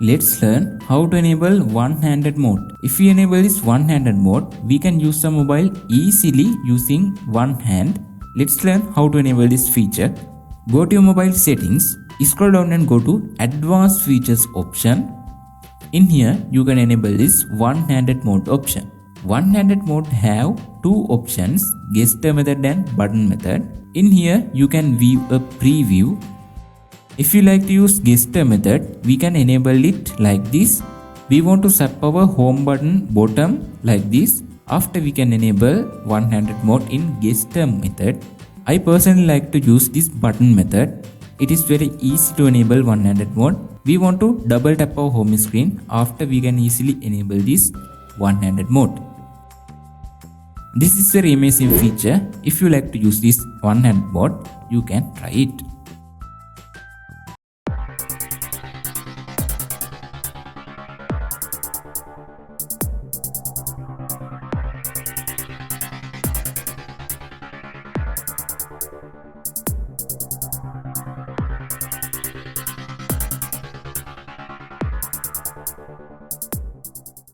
Let's learn how to enable one-handed mode. If we enable this one-handed mode, we can use the mobile easily using one hand. Let's learn how to enable this feature. Go to your mobile settings, scroll down and go to advanced features option. In here, you can enable this one-handed mode option. One-handed mode have two options, gesture method and button method. In here, you can view a preview. If you like to use gesture method, we can enable it like this. We want to set our home button bottom like this. After we can enable one-handed mode in gesture method. I personally like to use this button method. It is very easy to enable one-handed mode. We want to double tap our home screen. After we can easily enable this one-handed mode. This is a very amazing feature. If you like to use this one-handed mode, you can try it.